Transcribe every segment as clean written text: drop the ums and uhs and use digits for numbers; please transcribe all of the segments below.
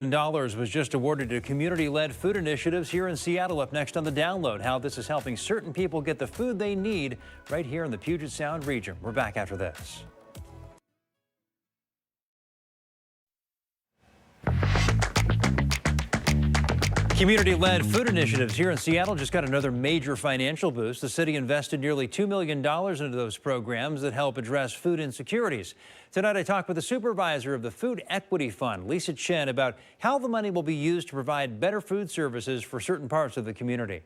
Dollars was just awarded to community-led food initiatives here in Seattle. Up next on the download, how this is helping certain people get the food they need right here in the Puget Sound region. We're back after this. Community-led food initiatives here in Seattle just got another major financial boost. The city invested nearly $2 million into those programs that help address food insecurities. Tonight, I talked with the supervisor of the Food Equity Fund, Lisa Chen, about how the money will be used to provide better food services for certain parts of the community.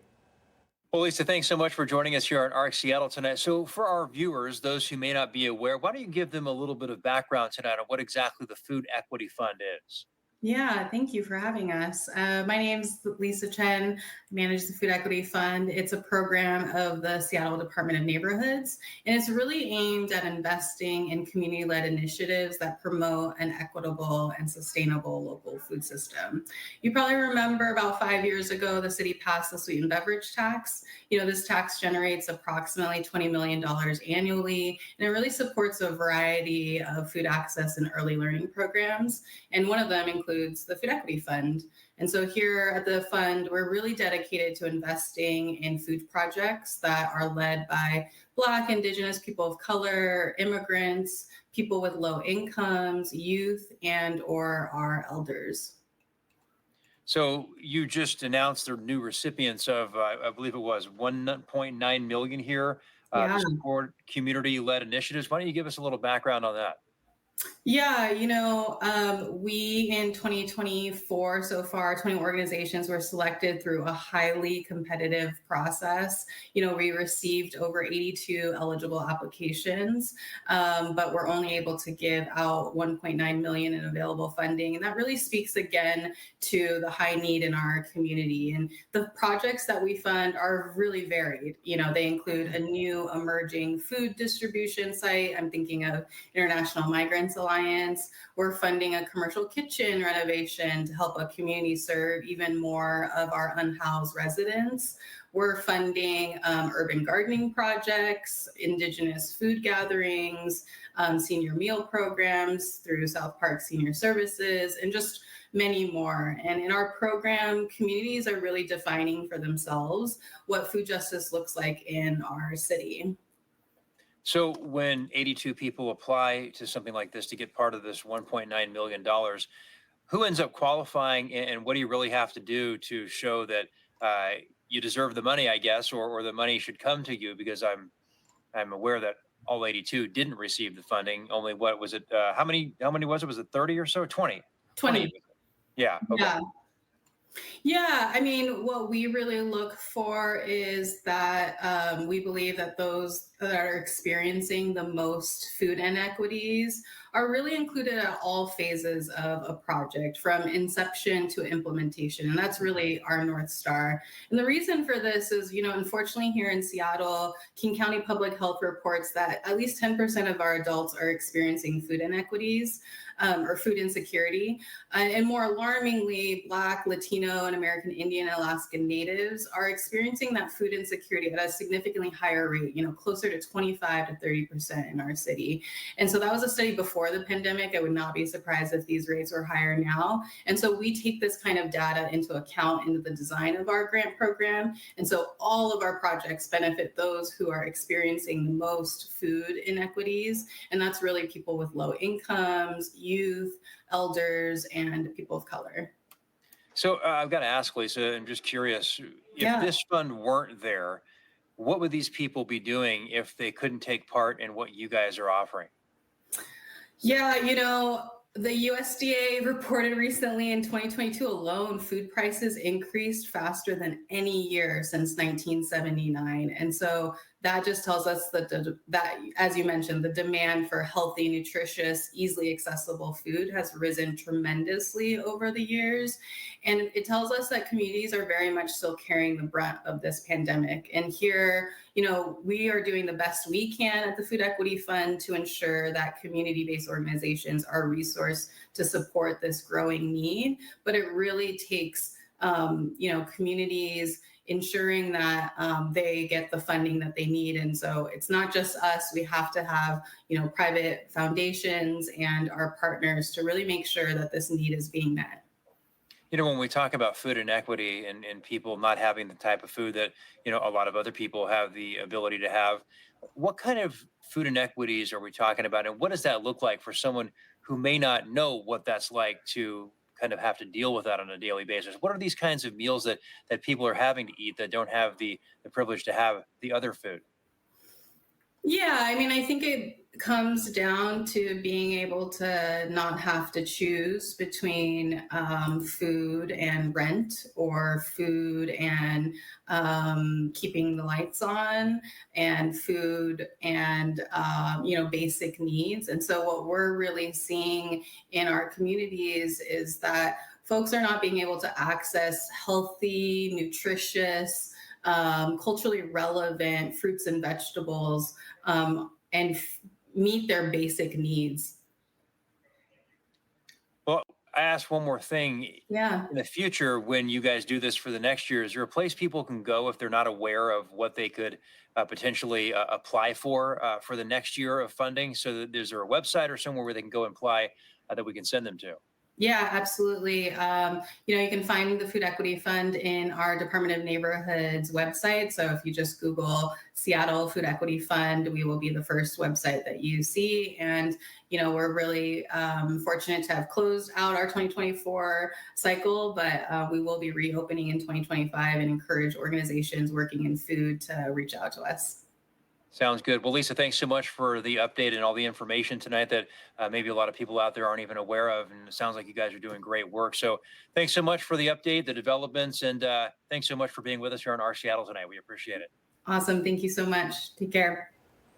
Well, Lisa, thanks so much for joining us here on ARC Seattle tonight. So for our viewers, those who may not be aware, why don't you give them a little bit of background tonight on what exactly the Food Equity Fund is? Yeah, thank you for having us. My name's Lisa Chen. I manage the Food Equity Fund. It's a program of the Seattle Department of Neighborhoods, and it's really aimed at investing in community-led initiatives that promote an equitable and sustainable local food system. You probably remember about 5 years ago, the city passed the sweetened beverage tax. This tax generates approximately $20 million annually, and it really supports a variety of food access and early learning programs. And one of them includes the Food Equity Fund. And so here at the fund, we're really dedicated to investing in food projects that are led by Black, Indigenous, people of color, immigrants, people with low incomes, youth, and or our elders. So you just announced the new recipients of, I believe it was 1.9 million here Yeah. to support community-led initiatives. Why don't you give us a little background on that? Yeah, we in 2024 so far, 20 organizations were selected through a highly competitive process. We received over 82 eligible applications, but we're only able to give out 1.9 million in available funding. And that really speaks again to the high need in our community. And the projects that we fund are really varied. They include a new emerging food distribution site. I'm thinking of International Migrants Alliance. We're funding a commercial kitchen renovation to help a community serve even more of our unhoused residents. We're funding urban gardening projects, Indigenous food gatherings, senior meal programs through South Park Senior Services, and just many more. And in our program, communities are really defining for themselves what food justice looks like in our city. So when 82 people apply to something like this to get part of this $1.9 million, who ends up qualifying and what do you really have to do to show that you deserve the money, I guess, or the money should come to you? Because I'm aware that all 82 didn't receive the funding. Only what was it? How many was it? Was it 30 or so? 20. 20. Yeah. Okay. Yeah. Yeah, I mean, what we really look for is that we believe that those that are experiencing the most food inequities are really included at all phases of a project, from inception to implementation. And that's really our North Star. And the reason for this is, unfortunately, here in Seattle, King County Public Health reports that at least 10% of our adults are experiencing food inequities. Or food insecurity. And more alarmingly, Black, Latino, and American Indian and Alaskan Natives are experiencing that food insecurity at a significantly higher rate, closer to 25 to 30% in our city. And so that was a study before the pandemic. I would not be surprised if these rates were higher now. And so we take this kind of data into account into the design of our grant program. And so all of our projects benefit those who are experiencing the most food inequities. And that's really people with low incomes, youth, elders, and people of color. So I've got to ask, Lisa, I'm just curious, if Yeah. this fund weren't there, what would these people be doing if they couldn't take part in what you guys are offering? Yeah, the USDA reported recently in 2022 alone, food prices increased faster than any year since 1979. And so that just tells us that, as you mentioned, the demand for healthy, nutritious, easily accessible food has risen tremendously over the years. And it tells us that communities are very much still carrying the brunt of this pandemic. And here, we are doing the best we can at the Food Equity Fund to ensure that community-based organizations are resourced to support this growing need. But it really takes, communities ensuring that they get the funding that they need. And so it's not just us. We have to have, private foundations and our partners to really make sure that this need is being met. When we talk about food inequity and people not having the type of food that, a lot of other people have the ability to have, what kind of food inequities are we talking about? And what does that look like for someone who may not know what that's like to kind of have to deal with that on a daily basis? What are these kinds of meals that people are having to eat that don't have the privilege to have the other food? Yeah, I mean, I think it comes down to being able to not have to choose between food and rent, or food and keeping the lights on, and food and basic needs. And so what we're really seeing in our communities is that folks are not being able to access healthy, nutritious, culturally relevant fruits and vegetables, and meet their basic needs. Well, I asked one more thing. Yeah. In the future, when you guys do this for the next year, is there a place people can go if they're not aware of what they could potentially apply for the next year of funding? So that, is there a website or somewhere where they can go and apply that we can send them to? Yeah, absolutely. You can find the Food Equity Fund in our Department of Neighborhood's website. So if you just Google Seattle Food Equity Fund, we will be the first website that you see. And we're really fortunate to have closed out our 2024 cycle, but we will be reopening in 2025 and encourage organizations working in food to reach out to us. Sounds good. Well, Lisa, thanks so much for the update and all the information tonight that maybe a lot of people out there aren't even aware of. And it sounds like you guys are doing great work. So thanks so much for the update, the developments, and thanks so much for being with us here on Our Seattle tonight. We appreciate it. Awesome. Thank you so much. Take care.